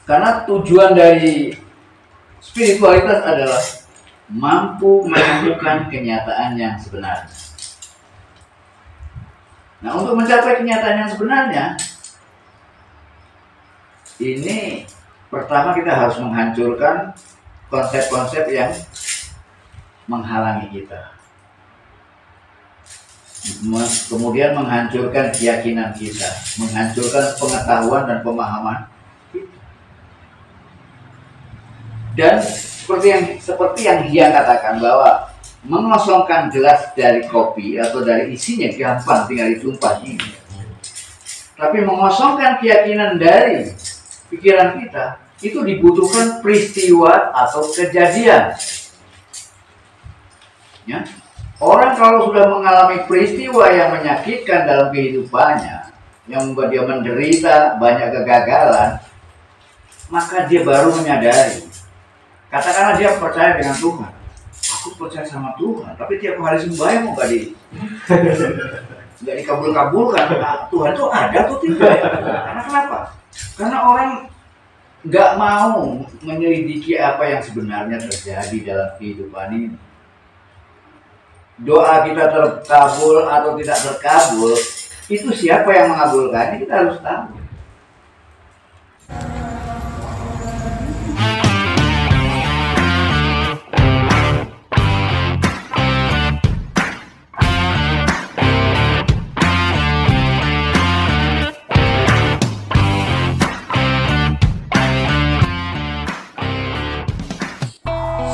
Karena tujuan dari spiritualitas adalah mampu menemukan kenyataan yang sebenarnya. Nah, untuk mencapai kenyataan yang sebenarnya, ini pertama kita harus menghancurkan konsep-konsep yang menghalangi kita. Kemudian menghancurkan keyakinan kita, menghancurkan pengetahuan dan pemahaman kita. Dan seperti yang dia katakan bahwa mengosongkan gelas dari kopi atau dari isinya gampang, tinggal ditumpah ini. Tapi mengosongkan keyakinan dari pikiran kita itu dibutuhkan peristiwa atau kejadian. Ya. Orang kalau sudah mengalami peristiwa yang menyakitkan dalam kehidupannya, yang membuat dia menderita, banyak kegagalan, maka dia baru menyadari. Katakanlah dia percaya dengan Tuhan. Aku percaya sama Tuhan, tapi tiap hari sembahyang nggak dikabul-kabulkan. Nah, Tuhan itu ada atau tidak? Karena kenapa? Karena orang nggak mau menyelidiki apa yang sebenarnya terjadi dalam kehidupan ini. Doa kita terkabul atau tidak terkabul, itu siapa yang mengabulkannya kita harus tahu.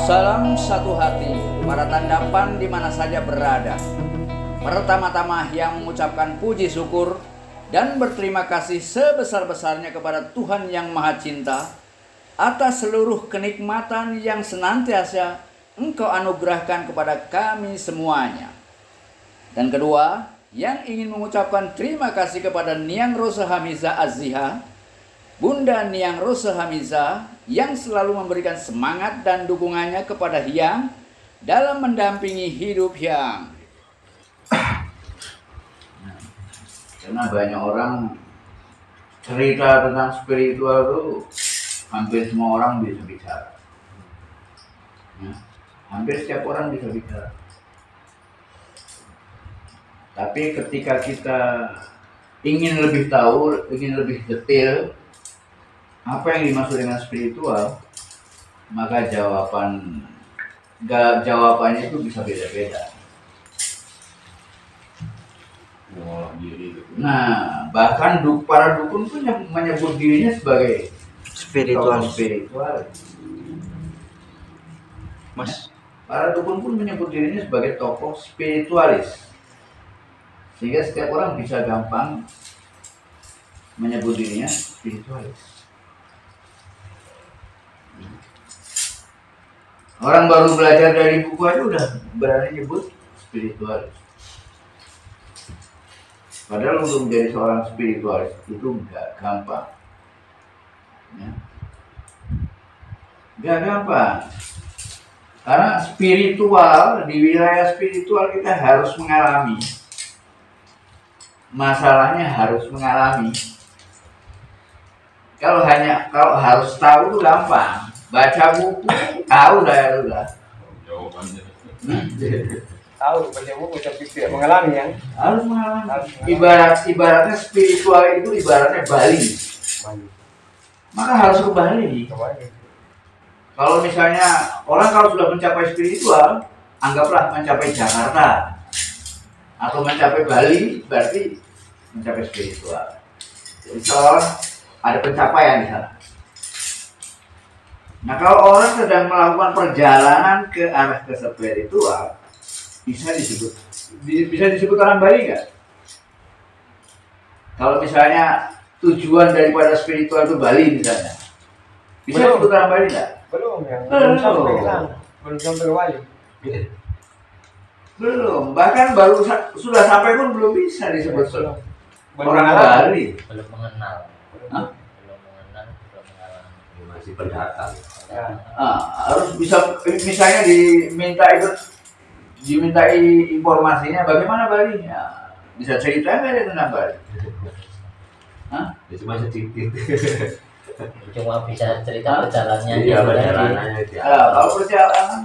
Salam satu hati, para tandapan di mana saja berada. Pertama-tama yang mengucapkan puji syukur dan berterima kasih sebesar-besarnya kepada Tuhan yang Maha Cinta atas seluruh kenikmatan yang senantiasa Engkau anugerahkan kepada kami semuanya. Dan kedua, yang ingin mengucapkan terima kasih kepada Niang Rosa Hamiza Azziha, Bunda Niang Rosa Hamiza, yang selalu memberikan semangat dan dukungannya kepada Hyang dalam mendampingi hidup Hyang. Karena banyak orang cerita tentang spiritual itu hampir semua orang bisa bicara. Ya, hampir setiap orang bisa bicara. Tapi ketika kita ingin lebih tahu, ingin lebih detail apa yang dimaksud dengan spiritual, maka jawabannya itu bisa beda-beda. Nah, bahkan para dukun pun menyebut dirinya sebagai spiritualis. Mas, para dukun pun menyebut dirinya sebagai tokoh spiritualis. Sehingga setiap orang bisa gampang menyebut dirinya spiritualis. Orang baru belajar dari buku aja udah berani nyebut spiritualis. Padahal untuk menjadi seorang spiritualis itu nggak gampang. Ya. Nggak gampang. Karena spiritual, di wilayah spiritual kita harus mengalami. Masalahnya harus mengalami. Kalau harus tahu itu gampang. Baca buku, tahu dah ya udah. Jawabannya. Tahu baca buku tapi tidak mengalami ya. Harus mengalami. Ibaratnya spiritual itu ibaratnya Bali. Maka harus ke Bali. Kalau misalnya orang kalau sudah mencapai spiritual, anggaplah mencapai Jakarta atau mencapai Bali, berarti mencapai spiritual. Jadi seolah ada pencapaian di sana. Nah, kalau orang sedang melakukan perjalanan ke arah ke spiritual, bisa disebut orang Bali nggak? Kalau misalnya tujuan daripada spiritual itu Bali misalnya, bisa disebut orang Bali nggak? Belum ya. Belum sampai ke sana. Belum sampai ke Bali. Belum. Bahkan sudah sampai pun belum bisa disebut orang Bali. Belum mengenal. Hah? Belum mengenal, belum mengalami. Masih pendatang. Ya. Harus bisa misalnya dimintai informasinya bagaimana Bali. Ya, bisa cerita nggak dia tentang Bali? Hah? Ya cuma sedikit. Cuma bisa cerita perjalanannya. Iya, perjalanannya dia. Kalau perjalanan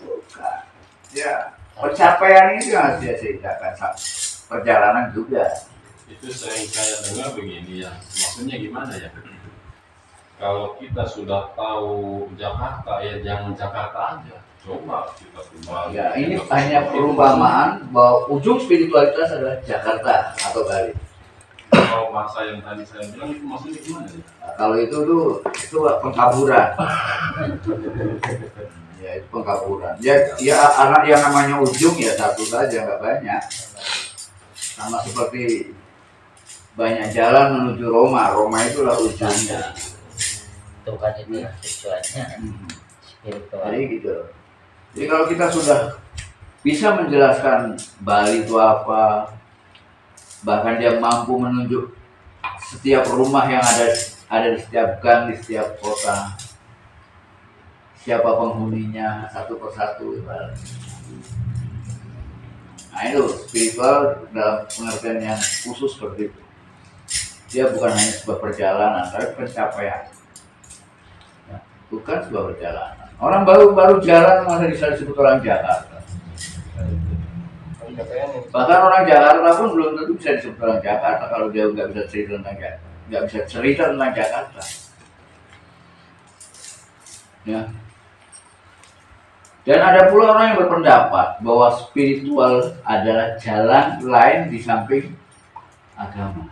bukan. Ya, pencapaian itu yang harus dia ceritakan. Perjalanan juga. Itu sering saya dengar begini ya, maksudnya gimana ya? Kalau kita sudah tahu Jakarta ya jangan Jakarta aja, coba kita kembali. Ya, ini hanya perumpamaan bahwa ujung spiritualitas adalah Jakarta atau Bali. Kalau bahasa yang tadi saya bilang itu maksudnya gimana ya? Nah, kalau itu pengkaburan. Ya, itu pengkaburan. Ya anak yang namanya ujung ya satu saja, nggak banyak. Sama seperti banyak jalan menuju Roma. Roma itulah ujungnya. Itu kan itu tujuannya spiritual. Jadi gitu. Jadi kalau kita sudah bisa menjelaskan Bali itu apa, bahkan dia mampu menunjuk setiap rumah yang ada di setiap gang, di setiap kota, siapa penghuninya satu persatu. Nah itu spiritual dalam pengertian yang khusus seperti itu. Dia bukan hanya sebuah perjalanan, tapi pencapaian. Ya, bukan sebuah perjalanan. Orang baru jalan masa bisa disebut orang Jakarta. Bahkan orang Jakarta pun belum tentu bisa disebut orang Jakarta kalau dia nggak bisa cerita tentang Jakarta, nggak bisa cerita tentang Jakarta. Ya. Dan ada pula orang yang berpendapat bahwa spiritual adalah jalan lain di samping agama.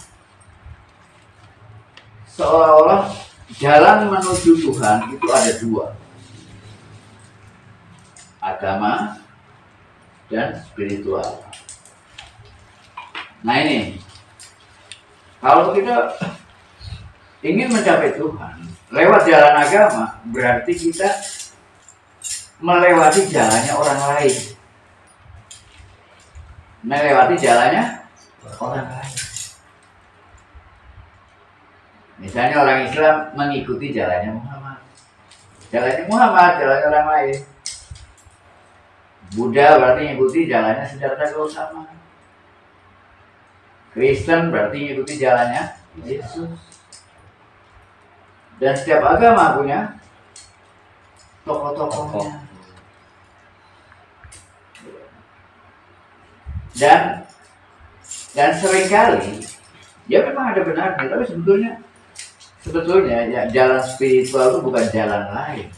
Seolah-olah jalan menuju Tuhan itu ada dua, agama dan spiritual. Nah ini, kalau kita ingin mencapai Tuhan lewat jalan agama, berarti kita melewati jalannya orang lain. Melewati jalannya orang lain. Misalnya orang Islam mengikuti jalannya Muhammad. Jalannya Muhammad, jalannya orang lain. Buddha berarti mengikuti jalannya Siddhartha Gautama. Kristen berarti mengikuti jalannya Yesus. Dan setiap agama punya tokoh-tokohnya. Dan seringkali ya memang ada benarnya, tapi sebetulnya ya, jalan spiritual itu bukan jalan lain.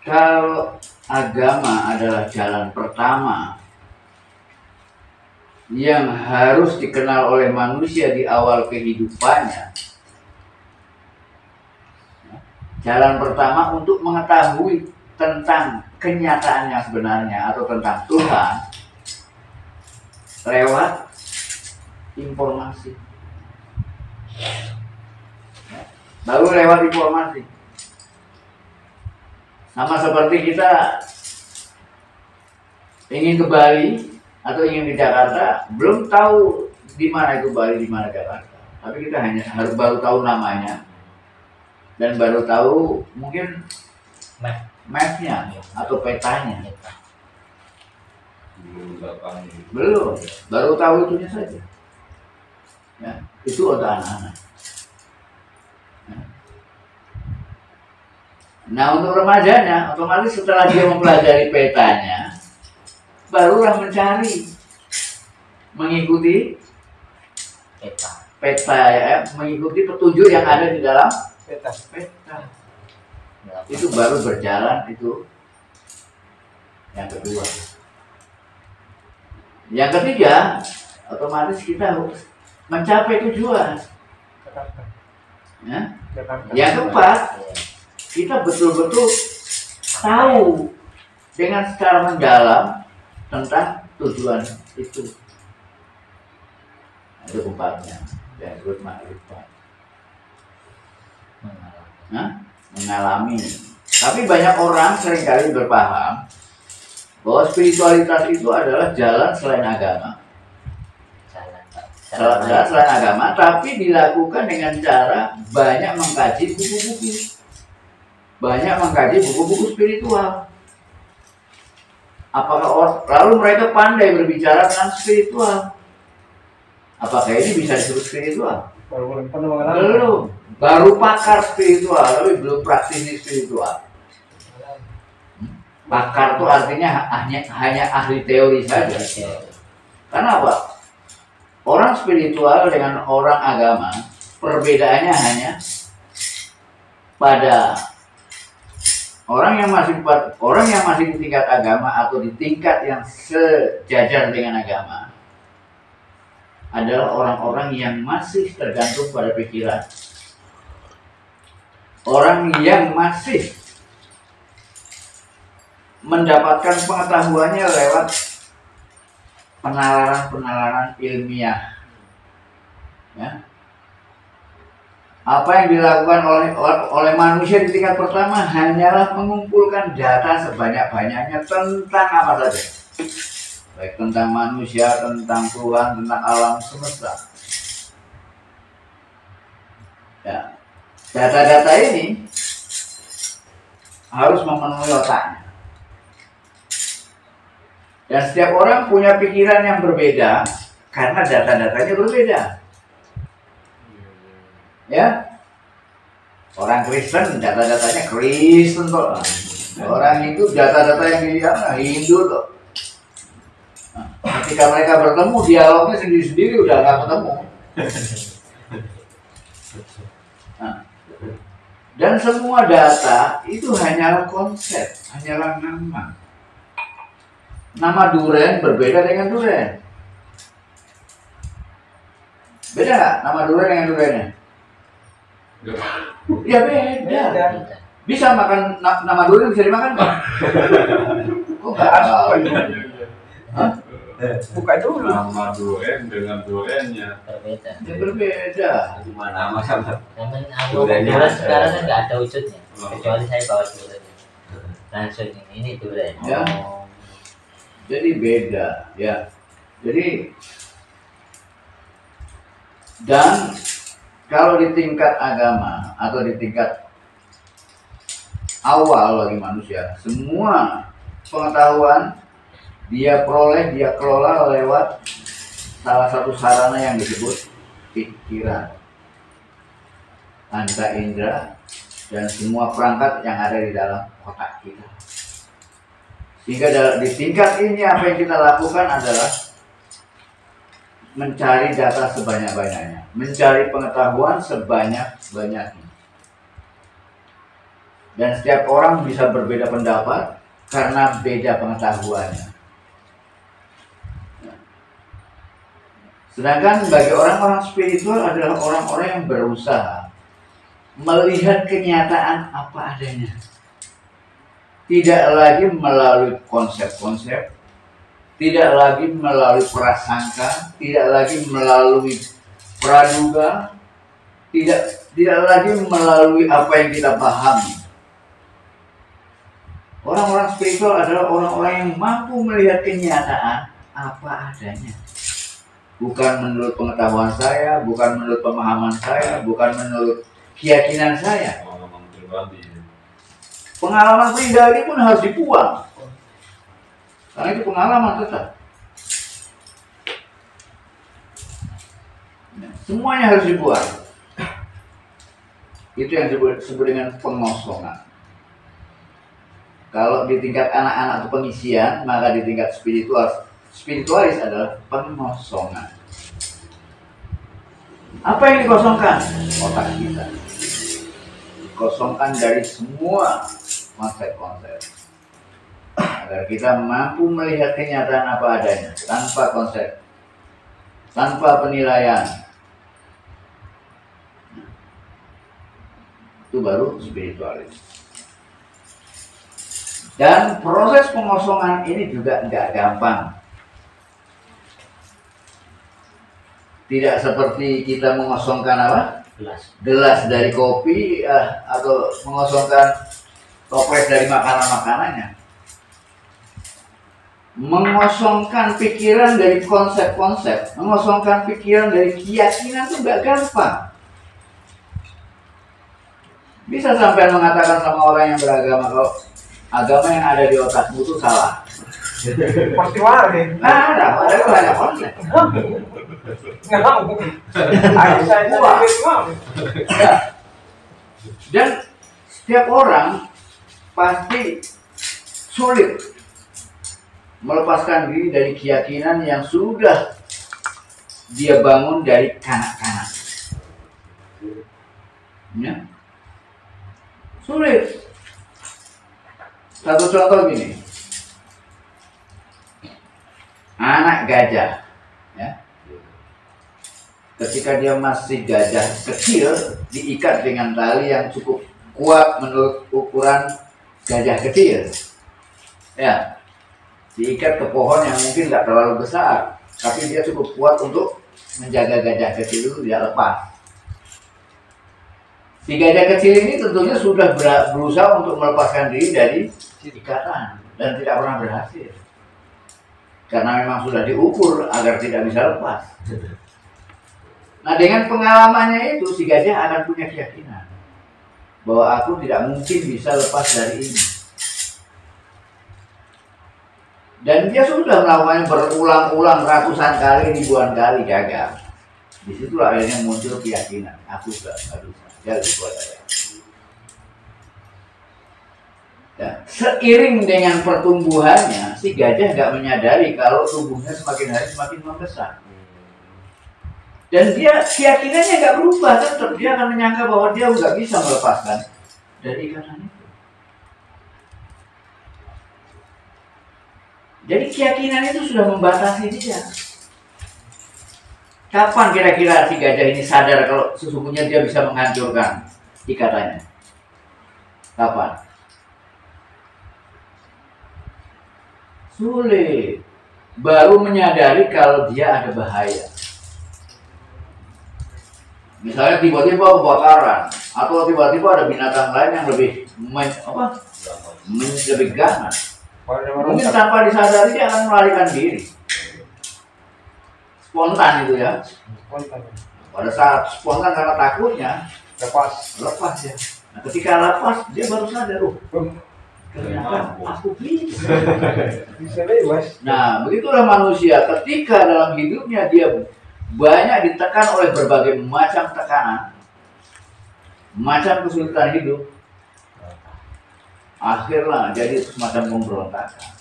Kalau agama adalah jalan pertama yang harus dikenal oleh manusia di awal kehidupannya, jalan pertama untuk mengetahui tentang kenyataan yang sebenarnya atau tentang Tuhan lewat informasi. Baru lewat informasi. Sama seperti kita ingin ke Bali atau ingin ke Jakarta, belum tahu di mana itu Bali, di mana Jakarta. Tapi kita hanya harus baru tahu namanya dan baru tahu mungkin mapnya atau petanya. Belum, baru tahu itunya saja. Ya, itu untuk anak-anak. Nah untuk remajanya, otomatis setelah dia mempelajari petanya, barulah mencari, mengikuti peta ya, mengikuti petunjuk yang ada di dalam peta. Itu baru berjalan, itu yang kedua. Yang ketiga, otomatis kita harus mencapai tujuan. Ya? Yang keempat, kita betul-betul tahu dengan secara mendalam tentang tujuan itu. Itu keempatnya, yang disebut makrifat. Mengalami. Tapi banyak orang seringkali berpaham bahwa spiritualitas itu adalah jalan selain agama. Jalan selain agama, tapi dilakukan dengan cara banyak mengkaji buku-buku. Banyak mengkaji buku-buku spiritual. Lalu mereka pandai berbicara tentang spiritual. Apakah ini bisa disebut spiritual? Baru pernah mengalami. Belum. Baru pakar spiritual, tapi belum praktisi spiritual. Pakar itu artinya hanya ahli teori saja. Karena apa? Orang spiritual dengan orang agama perbedaannya hanya pada orang yang masih di tingkat agama atau di tingkat yang sejajar dengan agama adalah orang-orang yang masih tergantung pada pikiran. Orang yang masih mendapatkan pengetahuannya lewat penalaran ilmiah. Ya. Apa yang dilakukan oleh manusia di tingkat pertama hanyalah mengumpulkan data sebanyak-banyaknya tentang apa saja. Baik tentang manusia, tentang Tuhan, tentang alam semesta. Ya. Data-data ini harus memenuhi otaknya. Dan setiap orang punya pikiran yang berbeda karena data-datanya berbeda. Ya, orang Kristen data-datanya Kristen kok. Orang Hindu data-data yang Hindu kok. Nah, ketika mereka bertemu dialognya sendiri-sendiri udah nggak ketemu. Nah, dan semua data itu hanyalah konsep, hanyalah nama. Nama duren berbeda dengan duren. Beda nggak nama duren dengan durennya? Ya beda. Bisa makan nama duren bisa dimakan nggak? Kok nggak asal? Buka dulu. Nama duren dengan durennya Berbeda. Ya berbeda. Cuma nama sama. Namun durian sekarang kan nggak ada wujudnya, kecuali saya bawa durian. Langsung ini durian. Ya. Jadi beda, ya. Jadi dan kalau di tingkat agama atau di tingkat awal bagi manusia, semua pengetahuan dia peroleh, dia kelola lewat salah satu sarana yang disebut pikiran, panca indera, dan semua perangkat yang ada di dalam otak kita. Sehingga di tingkat ini apa yang kita lakukan adalah mencari data sebanyak-banyaknya, mencari pengetahuan sebanyak-banyaknya. Dan setiap orang bisa berbeda pendapat karena beda pengetahuannya. Sedangkan bagi orang-orang spiritual adalah orang-orang yang berusaha melihat kenyataan apa adanya. Tidak lagi melalui konsep-konsep, tidak lagi melalui prasangka, tidak lagi melalui praduga, tidak lagi melalui apa yang kita pahami. Orang-orang spiritual adalah orang-orang yang mampu melihat kenyataan apa adanya. Bukan menurut pengetahuan saya, bukan menurut pemahaman saya, bukan menurut keyakinan saya. pengalaman pribadi. Pengalaman pribadi pun harus dibuang. Karena itu pengalaman tetap. Semuanya harus dibuang. Itu yang disebut dengan pengosongan. Kalau di tingkat anak-anak itu pengisian, maka di tingkat spiritualis adalah pengosongan. Apa yang dikosongkan? Otak kita. Dikosongkan dari semua konsep-konsep. Agar kita mampu melihat kenyataan apa adanya, tanpa konsep, tanpa penilaian. Itu baru spiritualis. Dan proses pengosongan ini juga nggak gampang. Tidak seperti kita mengosongkan apa? Gelas dari kopi atau mengosongkan toples dari makanan-makanannya. Mengosongkan pikiran dari konsep-konsep, mengosongkan pikiran dari keyakinan itu nggak gampang. Bisa sampai mengatakan sama orang yang beragama kalau agama yang ada di otakmu itu salah. Pasti mana? Nah, ada banyak online. Nggak. Ayo saya mau. Ya. Dan setiap orang pasti sulit melepaskan diri dari keyakinan yang sudah dia bangun dari kanak-kanak. Ya. Sulit. Satu contoh gini, anak gajah, ya, ketika dia masih gajah kecil diikat dengan tali yang cukup kuat menurut ukuran gajah kecil, ya, diikat ke pohon yang mungkin nggak terlalu besar, tapi dia cukup kuat untuk menjaga gajah kecil itu tidak lepas. Si gajah kecil ini tentunya sudah berusaha untuk melepaskan diri dari ikatan dan tidak pernah berhasil. Karena memang sudah diukur agar tidak bisa lepas. Nah, dengan pengalamannya itu si gajah akan punya keyakinan bahwa aku tidak mungkin bisa lepas dari ini. Dan dia sudah melakukannya berulang-ulang ratusan kali, ribuan kali gagal. Disitulah akhirnya muncul keyakinan, aku tidak bisa. Ya, buat saya. Ya, seiring dengan pertumbuhannya, si gajah nggak menyadari kalau tubuhnya semakin hari semakin membesar. Dan dia keyakinannya nggak berubah, tetap dia akan menyangka bahwa dia nggak bisa melepaskan dari ikatan itu. Jadi keyakinan itu sudah membatasi dia. Kapan kira-kira si gajah ini sadar kalau sesungguhnya dia bisa menghancurkan ikatannya? Kapan? Sulit. Baru menyadari kalau dia ada bahaya. Misalnya tiba-tiba kebakaran, atau tiba-tiba ada binatang lain yang lebih lebih ganas. Mungkin tanpa disadari dia akan melarikan diri. Spontan itu ya. Pada saat spontan karena takutnya lepas ya. Nah, ketika lepas dia baru sadar, ternyata aku bisa. Nah, begitulah manusia ketika dalam hidupnya dia banyak ditekan oleh berbagai macam tekanan, macam kesulitan hidup, akhirnya jadi semacam pemberontakan.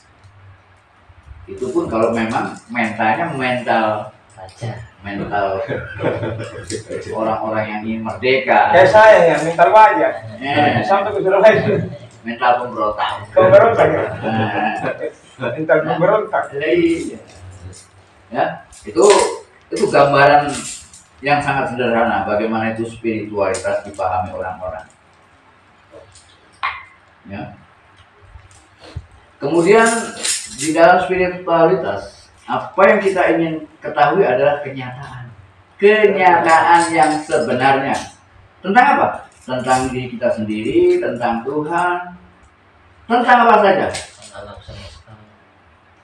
Itu pun kalau memang mentalnya mental orang-orang yang ingin merdeka. Kayak saya yang mental wajah. Sampai ke Surabaya. Mental pemberontak. Pemberontak ya. Mental pemberontak. Ya, itu gambaran yang sangat sederhana bagaimana itu spiritualitas dipahami orang-orang. Ya. Kemudian di dalam spiritualitas apa yang kita ingin ketahui adalah kenyataan yang sebenarnya tentang apa? Tentang diri kita sendiri, tentang Tuhan, tentang apa saja.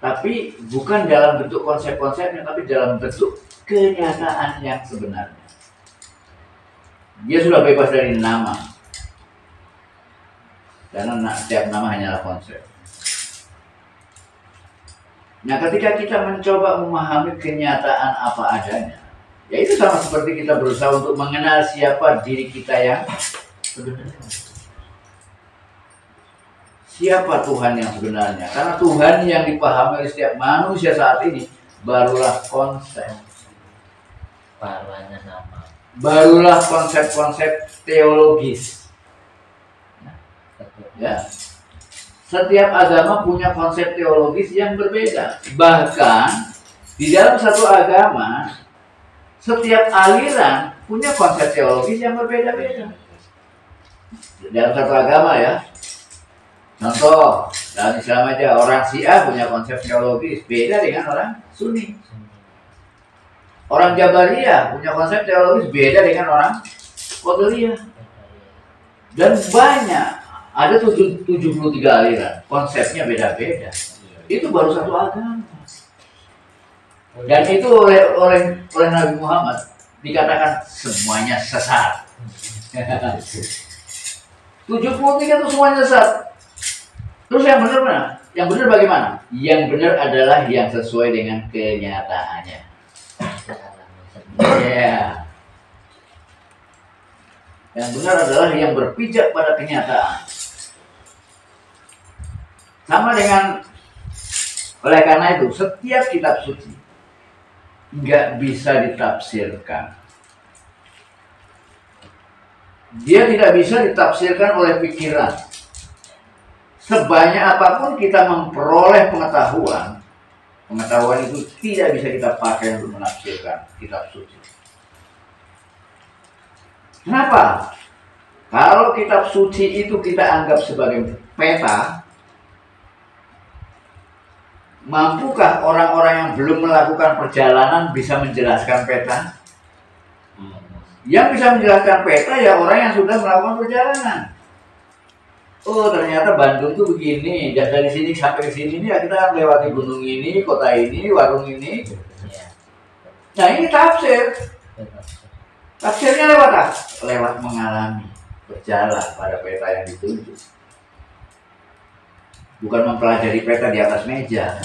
Tapi bukan dalam bentuk konsep-konsepnya, tapi dalam bentuk kenyataan yang sebenarnya. Dia sudah bebas dari nama, karena setiap nama hanyalah konsep. Nah, ketika kita mencoba memahami kenyataan apa adanya, ya itu sama seperti kita berusaha untuk mengenal siapa diri kita yang sebenarnya. Siapa Tuhan yang sebenarnya? Karena Tuhan yang dipahami oleh setiap manusia saat ini barulah konsep. Barulah konsep-konsep teologis. Ya. Setiap agama punya konsep teologis yang berbeda. Bahkan di dalam satu agama, setiap aliran punya konsep teologis yang berbeda-beda. Dalam satu agama ya. Contoh, dalam Islam aja orang Syiah punya konsep teologis beda dengan orang Sunni. Orang Jabariyah punya konsep teologis beda dengan orang Qadariyah. Dan banyak, ada 73 aliran, konsepnya beda-beda. Itu baru satu agama. Dan itu oleh Nabi Muhammad dikatakan semuanya sesat. 73 itu semuanya sesat. Terus yang benar mana? Yang benar bagaimana? Yang benar adalah yang sesuai dengan kenyataannya. Ya. Yang benar adalah yang berpijak pada kenyataan. Sama dengan, oleh karena itu, setiap kitab suci nggak bisa ditafsirkan. Dia tidak bisa ditafsirkan oleh pikiran. Sebanyak apapun kita memperoleh pengetahuan, pengetahuan itu tidak bisa kita pakai untuk menafsirkan kitab suci. Kenapa? Kalau kitab suci itu kita anggap sebagai peta, mampukah orang-orang yang belum melakukan perjalanan bisa menjelaskan peta? Yang bisa menjelaskan peta ya orang yang sudah melakukan perjalanan. Oh, ternyata Bandung tuh begini, dari sini sampai ke sini ya kita lewati gunung ini, kota ini, warung ini. Nah, ini tafsir. Tafsirnya lewat apa? Lewat mengalami, berjalan pada peta yang ditunjuk. Bukan mempelajari peta di atas meja.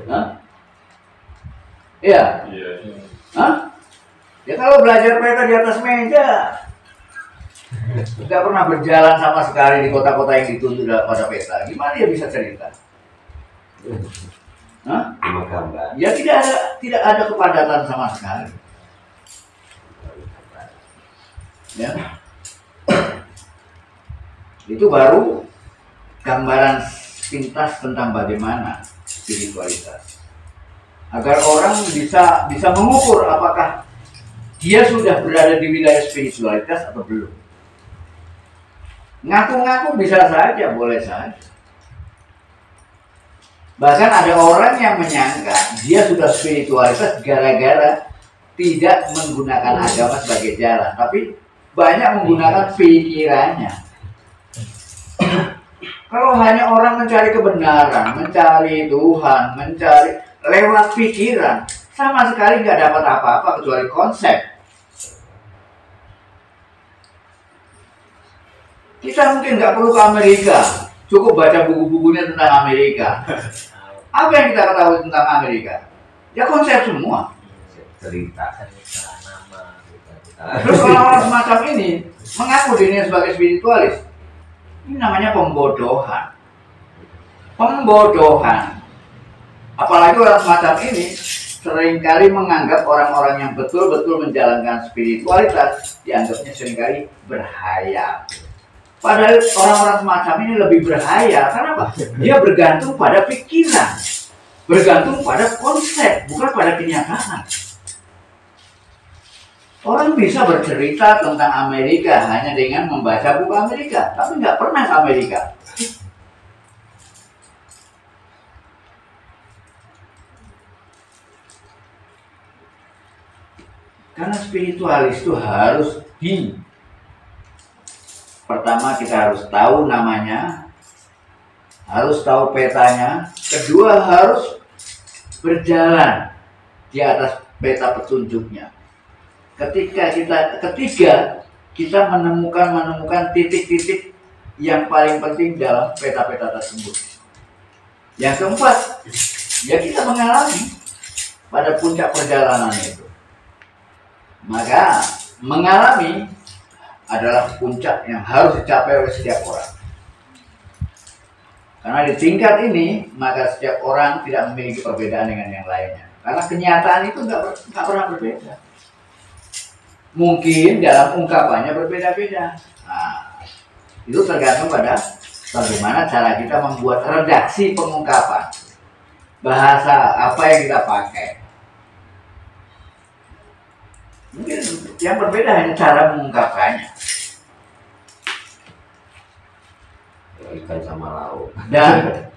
Hah? Iya. Hah? Ya kalau belajar peta di atas meja, nggak pernah berjalan sama sekali di kota-kota yang ditunjuk pada peta, gimana dia bisa cerita? Hah? Ya tidak ada kepadatan sama sekali. Ya. Itu baru gambaran pintas tentang bagaimana spiritualitas. Agar orang bisa mengukur apakah dia sudah berada di wilayah spiritualitas atau belum. Ngaku-ngaku bisa saja, boleh saja. Bahkan ada orang yang menyangka dia sudah spiritualitas gara-gara tidak menggunakan agama sebagai jalan, tapi banyak menggunakan pikirannya. Kalau hanya orang mencari kebenaran, mencari Tuhan, mencari lewat pikiran, sama sekali nggak dapat apa-apa kecuali konsep. Kita mungkin nggak perlu ke Amerika, cukup baca buku-bukunya tentang Amerika. Apa yang kita ketahui tentang Amerika? Ya konsep semua. Cerita. Terus orang-orang semacam ini mengaku dirinya sebagai spiritualis. Ini namanya pembodohan. Pembodohan. Apalagi orang semacam ini seringkali menganggap orang-orang yang betul-betul menjalankan spiritualitas dianggapnya seringkali berhayal. Padahal orang-orang semacam ini lebih berhayal. Kenapa? Dia bergantung pada pikiran, bergantung pada konsep, bukan pada kenyataan. Orang bisa bercerita tentang Amerika hanya dengan membaca buku Amerika, tapi nggak pernah ke Amerika. Karena spiritualis itu harus pertama kita harus tahu namanya, harus tahu petanya, kedua harus berjalan di atas peta petunjuknya. Ketiga kita menemukan titik-titik yang paling penting dalam peta-peta tersebut. Yang keempat, ya kita mengalami pada puncak perjalanan itu. Maka mengalami adalah puncak yang harus dicapai oleh setiap orang. Karena di tingkat ini, maka setiap orang tidak memiliki perbedaan dengan yang lainnya. Karena kenyataan itu nggak pernah berbeda. Mungkin dalam ungkapannya berbeda-beda. Nah, itu tergantung pada bagaimana cara kita membuat redaksi pengungkapan. Bahasa apa yang kita pakai. Mungkin yang berbeda hanya cara mengungkapkannya. Ikan sama lauk. Dan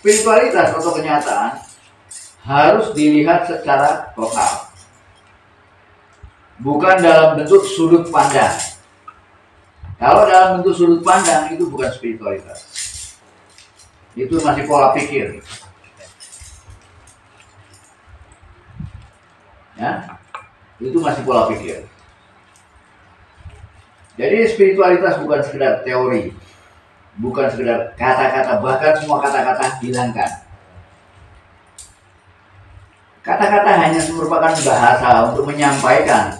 spiritualitas atau kenyataan harus dilihat secara total. Bukan dalam bentuk sudut pandang. Kalau dalam bentuk sudut pandang itu bukan spiritualitas. Itu masih pola pikir. Ya, itu masih pola pikir. Jadi spiritualitas bukan sekedar teori, bukan sekedar kata-kata, bahkan semua kata-kata hilangkan. Kata-kata hanya merupakan bahasa untuk menyampaikan.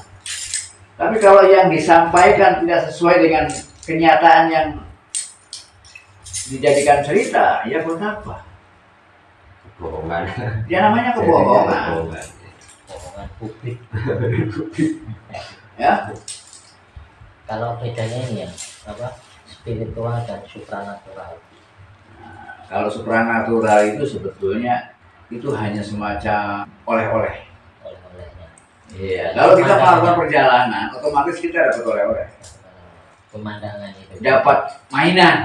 Tapi kalau yang disampaikan tidak sesuai dengan kenyataan yang dijadikan cerita, ya buat apa? Kebohongan. Ya namanya kebohongan. Omongan publik. Ya, Kalau bedanya ini ya, apa? Spiritual dan supranatural. kalau supranatural itu sebetulnya itu hanya semacam oleh-oleh. Oleh-olehnya. Iya. Kalau kita melakukan perjalanan, otomatis kita dapat oleh-oleh. Pemandangan itu. Dapat mainan.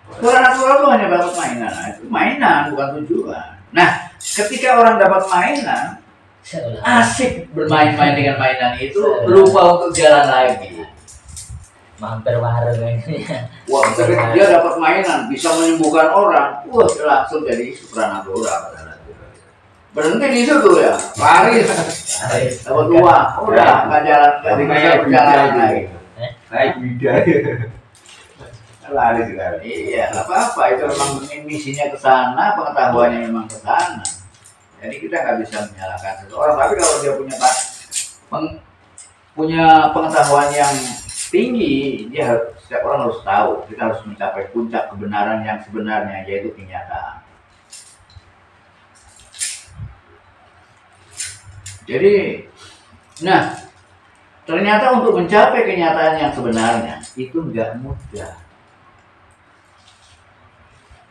Supranatural itu hanya dapat mainan. Nah, itu mainan bukan tujuan. Nah, ketika orang dapat mainan, asik bermain-main dengan mainan itu, lupa untuk jalan lagi. Mampir warung ini. Wah, ketika dia dapat mainan, bisa menyembuhkan orang, wah langsung jadi supranatural. Berhenti di situ ya, lari, dapat uang, udah nggak jalan, nggak berjalan lagi. Kayak bidaya. Lari sekali. Iya, nggak apa-apa, itu memang misinya ke sana, pengetahuannya memang ke sana. Jadi kita nggak bisa menyalahkan seseorang, tapi kalau dia punya pengetahuan yang tinggi, setiap orang harus tahu. Kita harus mencapai puncak kebenaran yang sebenarnya, yaitu kenyataan. Jadi, nah, ternyata untuk mencapai kenyataan yang sebenarnya itu nggak mudah.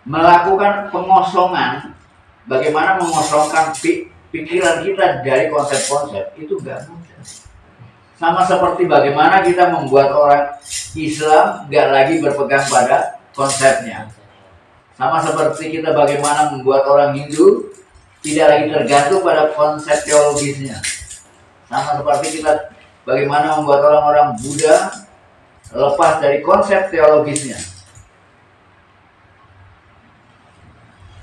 Melakukan pengosongan, bagaimana mengosongkan pikiran kita dari konsep-konsep itu nggak mudah. Sama seperti bagaimana kita membuat orang Islam nggak lagi berpegang pada konsepnya. Sama seperti kita bagaimana membuat orang Hindu tidak lagi tergantung pada konsep teologisnya. Sama seperti kita bagaimana membuat orang-orang Buddha lepas dari konsep teologisnya.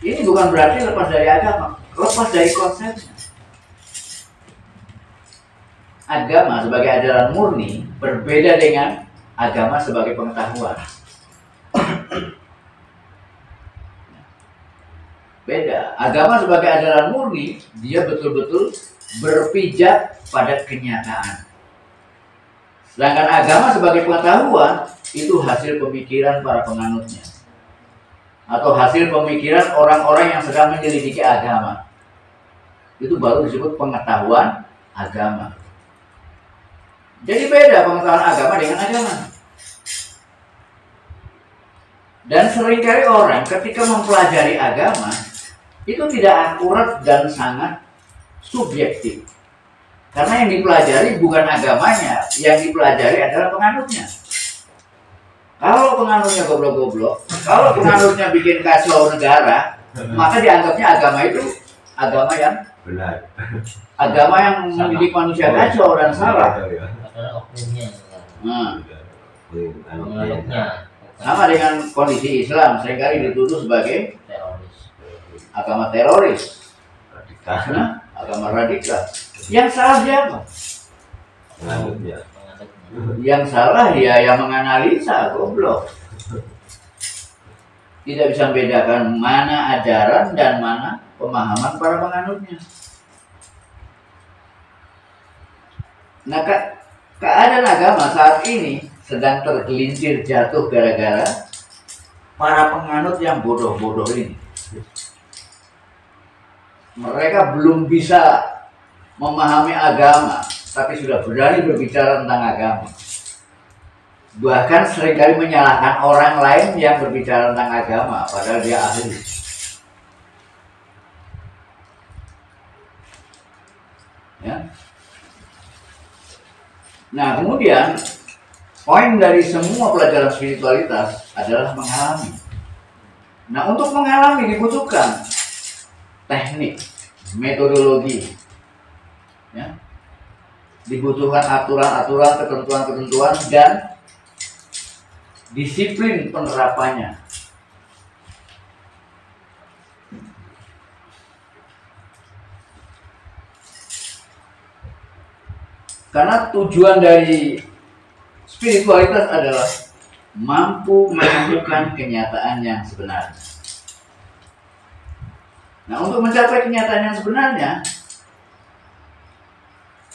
Ini bukan berarti lepas dari agama, lepas dari konsepnya. Agama sebagai ajaran murni berbeda dengan agama sebagai pengetahuan. Beda. Agama sebagai ajaran murni, dia betul-betul berpijak pada kenyataan. Sedangkan agama sebagai pengetahuan, itu hasil pemikiran para penganutnya. Atau hasil pemikiran orang-orang yang sedang menyelidiki agama. Itu baru disebut pengetahuan agama. Jadi beda pengetahuan agama dengan agama. Dan seringkali orang ketika mempelajari agama itu tidak akurat dan sangat subjektif. Karena yang dipelajari bukan agamanya, yang dipelajari adalah penganutnya. Kalau penganutnya goblok-goblok, kalau penganutnya bikin kacau negara, maka dianggapnya agama itu agama yang Benar. agama yang mendidik manusia kacau dan salah. Padahal oknumnya. Anaknya. Sama dengan kondisi Islam, seringkali dituduh sebagai Teroris. agama teroris, Radikal. agama radikal. Yang salah siapa? Penganutnya. Yang salah ya yang menganalisa, goblok. Tidak bisa membedakan mana ajaran dan mana pemahaman para penganutnya. Nah, keadaan agama saat ini sedang tergelincir jatuh gara-gara para penganut yang bodoh-bodoh ini. Mereka belum bisa memahami agama, tapi sudah berani berbicara tentang agama. Bahkan seringkali menyalahkan orang lain yang berbicara tentang agama, padahal dia ahli. Ya. Nah, kemudian poin dari semua pelajaran spiritualitas adalah mengalami. Nah, untuk mengalami dibutuhkan teknik, metodologi, ya. Dibutuhkan aturan-aturan, ketentuan-ketentuan, dan disiplin penerapannya. Karena tujuan dari spiritualitas adalah mampu menemukan kenyataan yang sebenarnya. Nah, untuk mencapai kenyataan yang sebenarnya,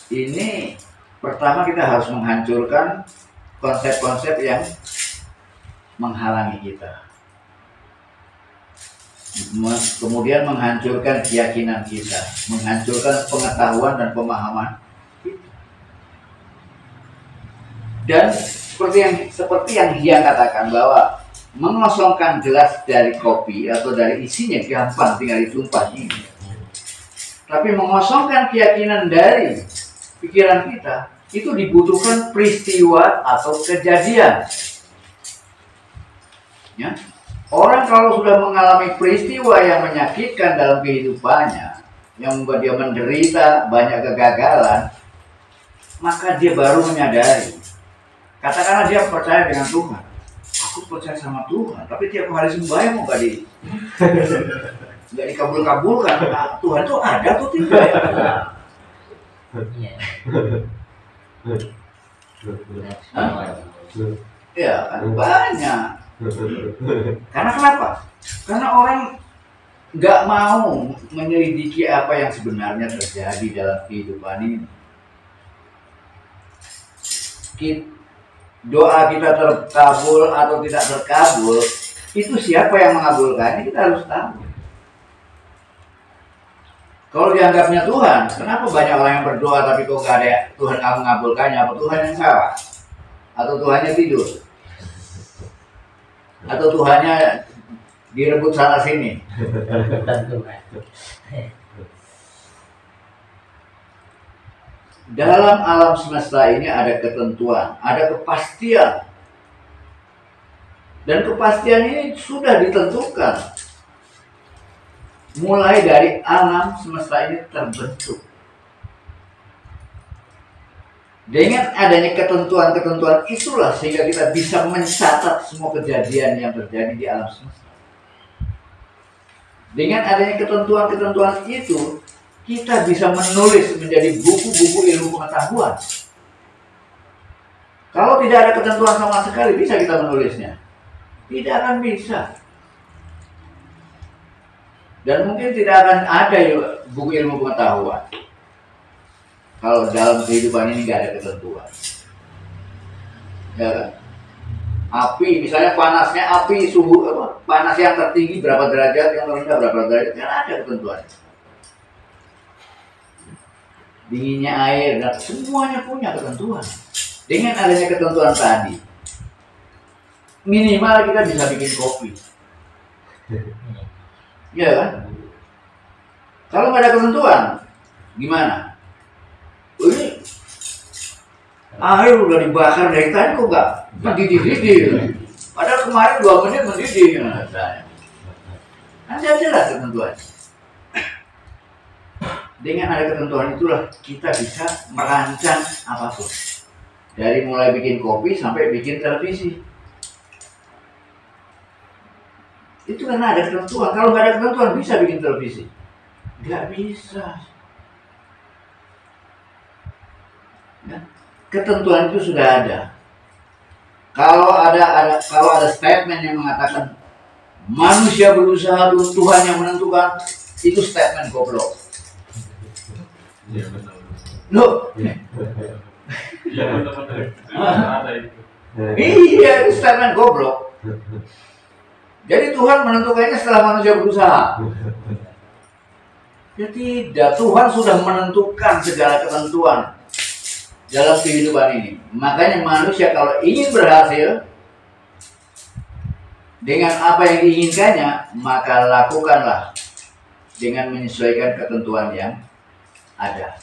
ini pertama kita harus menghancurkan konsep-konsep yang menghalangi kita. Kemudian menghancurkan keyakinan kita, menghancurkan pengetahuan dan pemahaman kita. Dan seperti yang dia katakan bahwa mengosongkan gelas dari kopi atau dari isinya gampang, tinggal ditumpah ini. Tapi mengosongkan keyakinan dari pikiran kita itu dibutuhkan peristiwa atau kejadian. Ya. Orang kalau sudah mengalami peristiwa yang menyakitkan dalam kehidupannya, yang membuat dia menderita banyak kegagalan, maka dia baru menyadari. Katakanlah dia percaya dengan Tuhan. Aku percaya sama Tuhan, tapi tiap hari sembahyang mau nggak dikabul-kabulkan. Nah, Tuhan itu ada atau tidak ya? Iya. Ya kan banyak. Karena kenapa? Karena orang nggak mau menyelidiki apa yang sebenarnya terjadi dalam kehidupan ini. Doa kita terkabul atau tidak terkabul, itu siapa yang mengabulkannya kita harus tahu. Kalau dianggapnya Tuhan, kenapa banyak orang yang berdoa tapi kok nggak ada Tuhan nggak mengabulkannya? Apa Tuhan yang salah? Atau Tuhannya tidur? Atau Tuhannya direbut sana sini? Dalam alam semesta ini ada ketentuan, ada kepastian. Dan kepastian ini sudah ditentukan. Mulai dari alam semesta ini terbentuk. Dengan adanya ketentuan-ketentuan itulah sehingga kita bisa mencatat semua kejadian yang terjadi di alam semesta. Dengan adanya ketentuan-ketentuan itu, kita bisa menulis menjadi buku-buku ilmu pengetahuan. Kalau tidak ada ketentuan sama sekali, bisa kita menulisnya? Tidak akan bisa. Dan mungkin tidak akan ada buku ilmu pengetahuan kalau dalam kehidupan ini nggak ada ketentuan. Ya kan? Api, misalnya panasnya api, suhu panas yang tertinggi berapa derajat, yang terendah berapa derajat, kan ada ketentuan. Dinginnya air, dan semuanya punya ketentuan. Dengan adanya ketentuan tadi, minimal kita bisa bikin kopi. Ya kan? Kalau nggak ada ketentuan, gimana? Ini air udah dibakar dari tadi kok nggak mendidih-didih. Padahal kemarin 2 menit mendidih. Kan jelas ketentuan. Dengan ada ketentuan itulah kita bisa merancang apapun. Dari mulai bikin kopi sampai bikin televisi. Itu karena ada ketentuan. Kalau nggak ada ketentuan bisa bikin televisi? Nggak bisa. Ya. Ketentuan itu sudah ada. Kalau ada statement yang mengatakan manusia berusaha, Tuhan yang menentukan, itu statement goblok. Iya benar. Loh, Iya benar. Ada itu. iya itu statement goblok. Jadi Tuhan menentukannya setelah manusia berusaha. Ya tidak, Tuhan sudah menentukan segala ketentuan dalam kehidupan ini. Makanya manusia kalau ingin berhasil dengan apa yang diinginkannya, maka lakukanlah dengan menyesuaikan ketentuan yang ada.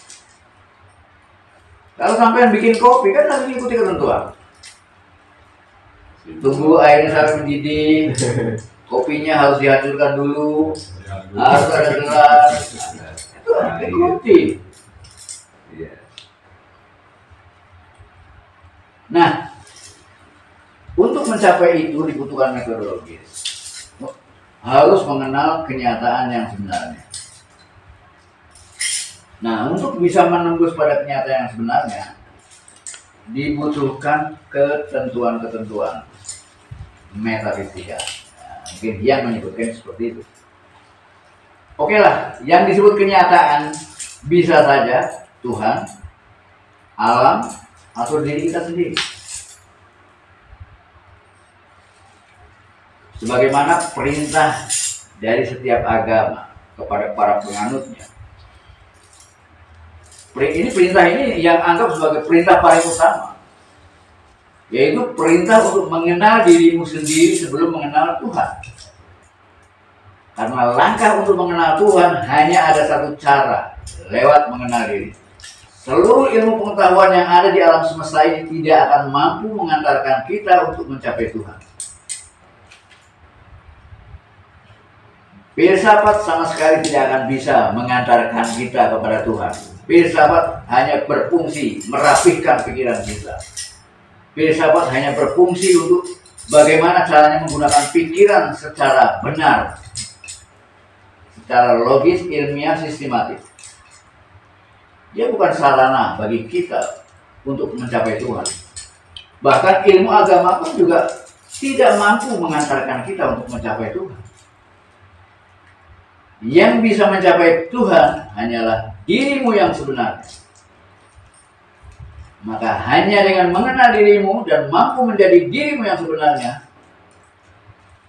Kalau sampai bikin kopi kan harus mengikuti ketentuan. Tunggu airnya sampai mendidih, kopinya harus dihancurkan dulu, harus ada gelas. Itu harus diikuti. Nah, untuk mencapai itu dibutuhkan metodologis. Harus mengenal kenyataan yang sebenarnya. Nah, untuk bisa menembus pada kenyataan yang sebenarnya, dibutuhkan ketentuan-ketentuan metafisika. Mungkin dia menyebutkan seperti itu. Oke lah, yang disebut kenyataan bisa saja Tuhan, alam, atau diri kita sendiri. Sebagaimana perintah dari setiap agama kepada para penganutnya. Ini perintah ini yang anggap sebagai perintah paling utama, yaitu perintah untuk mengenal dirimu sendiri sebelum mengenal Tuhan. Karena langkah untuk mengenal Tuhan hanya ada satu cara, lewat mengenal diri. Seluruh ilmu pengetahuan yang ada di alam semesta ini tidak akan mampu mengantarkan kita untuk mencapai Tuhan. Filsafat sama sekali tidak akan bisa mengantarkan kita kepada Tuhan. Filsafat hanya berfungsi merapihkan pikiran kita. Filsafat hanya berfungsi untuk bagaimana caranya menggunakan pikiran secara benar, secara logis, ilmiah, sistematis. Dia bukan sarana bagi kita untuk mencapai Tuhan. Bahkan ilmu agama pun juga tidak mampu mengantarkan kita untuk mencapai Tuhan. Yang bisa mencapai Tuhan hanyalah dirimu yang sebenarnya. Maka hanya dengan mengenal dirimu dan mampu menjadi dirimu yang sebenarnya,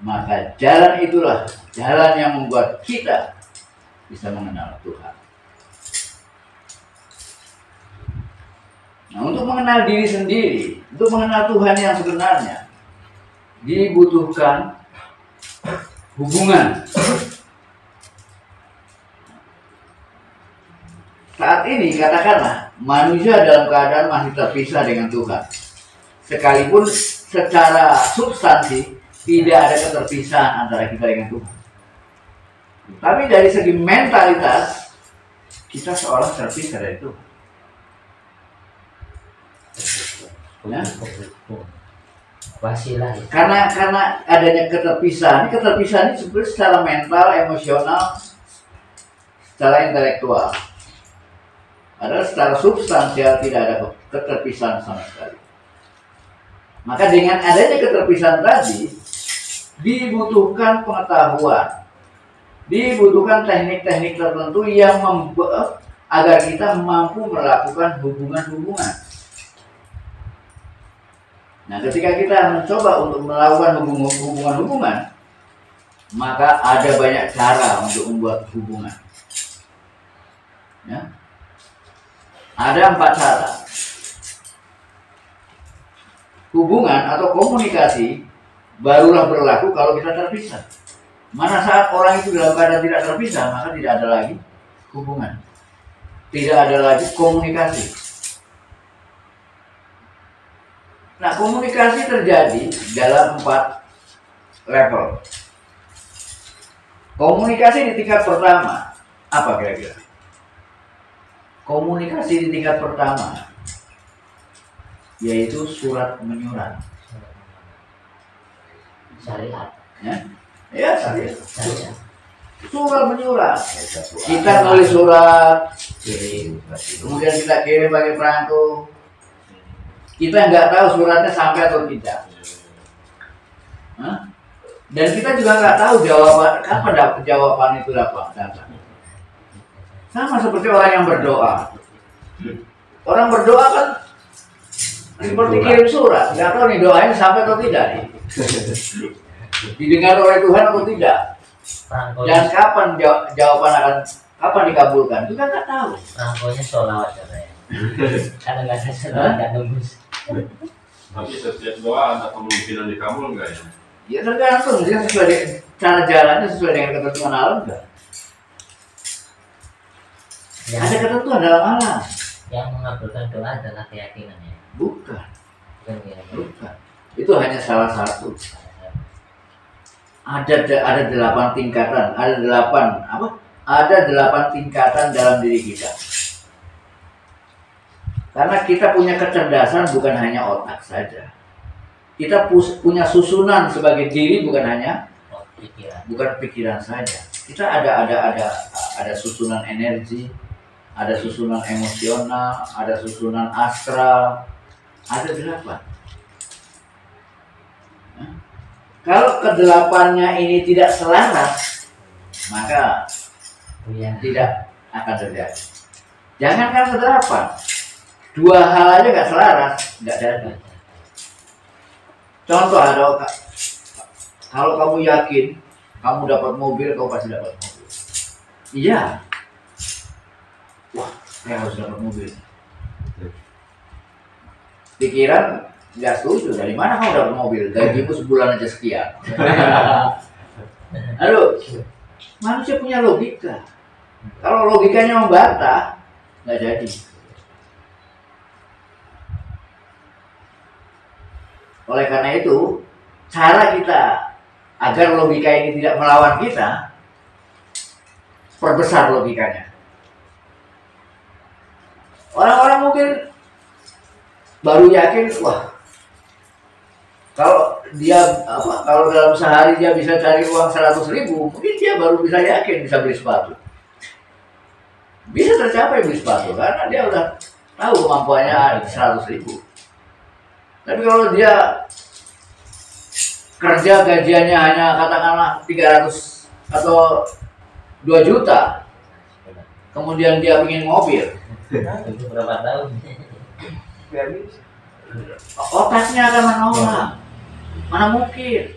maka jalan itulah jalan yang membuat kita bisa mengenal Tuhan. Nah, untuk mengenal diri sendiri, untuk mengenal Tuhan yang sebenarnya, dibutuhkan hubungan. Saat ini katakanlah manusia dalam keadaan masih terpisah dengan Tuhan. Sekalipun secara substansi tidak ada keterpisahan antara kita dengan Tuhan. Tapi dari segi mentalitas kita seolah terpisah dari Tuhan. Ya? Karena adanya keterpisahan ini sebenarnya secara mental, emosional, secara intelektual. Adalah secara substansial tidak ada keterpisahan sama sekali. Maka dengan adanya keterpisahan tadi dibutuhkan pengetahuan, dibutuhkan teknik-teknik tertentu yang membuat agar kita mampu melakukan hubungan-hubungan. Nah, ketika kita mencoba untuk melakukan hubungan-hubungan, maka ada banyak cara untuk membuat hubungan. Ya. Ada 4 cara. Hubungan atau komunikasi barulah berlaku kalau kita terpisah. Mana saat orang itu dalam keadaan tidak terpisah, maka tidak ada lagi hubungan. Tidak ada lagi komunikasi. Nah, komunikasi terjadi dalam 4 level. Komunikasi di tingkat pertama, apa kira-kira? Komunikasi di tingkat pertama yaitu surat menyurat. Syariat. Ya, syariat. Surat menyurat. Kita nulis surat, kemudian kita kirim pakai perangko. Kita nggak tahu suratnya sampai atau tidak. Dan kita juga nggak tahu kapan dapat jawaban itu datang. Sama seperti orang yang berdoa. Orang berdoa kan seperti kirim surat, nggak tahu nih doanya sampai atau tidak nih. Didengar oleh Tuhan atau tidak. Dan kapan jawaban kapan dikabulkan, juga nggak tahu. Rangkonya sholawat katanya. Karena nggak ada sholawat nggak nembus. Tapi setiap doa ada kemungkinan dikabul nggak ya? Ya tergantung, sesuai dengan cara jalannya sesuai dengan ketentuan alam enggak. Ada ketentuan dalam alam. Yang mengabulkan doa adalah keyakinannya. Bukan. Bukan. Itu hanya salah satu. Ada 8 tingkatan. Ada 8 tingkatan dalam diri kita. Karena kita punya kecerdasan bukan hanya otak saja. Kita punya susunan sebagai diri bukan hanya pikiran saja. Kita ada susunan energi, ada susunan emosional, ada susunan astral, Ada 8. Hah? Kalau ke-8-nya ini tidak selaras, maka Iya. tidak akan terjadi. Jangankan se-8, 2 hal aja nggak selaras, nggak jadi. Contoh ada, kalau kamu yakin kamu dapat mobil, kamu pasti dapat mobil. Iya. Wah, saya harus dapat mobil. Pikiran nggak setuju. Dari mana kamu dapat mobil? Gajimu sebulan aja sekian. Aduh, manusia punya logika. Kalau logikanya membantah, nggak jadi. Oleh karena itu, cara kita agar logika ini tidak melawan kita, perbesar logikanya. Orang-orang mungkin baru yakin, wah, kalau kalau dalam sehari dia bisa cari uang 100.000, mungkin dia baru bisa yakin bisa beli sepatu. Bisa tercapai beli sepatu karena dia udah tahu kemampuannya 100.000. Tapi kalau dia kerja gajiannya hanya katakanlah 300 atau 2 juta, kemudian dia ingin mobil, Itu berapa tahun? Nggak bisa. otaknya akan menolak. Mana mungkin?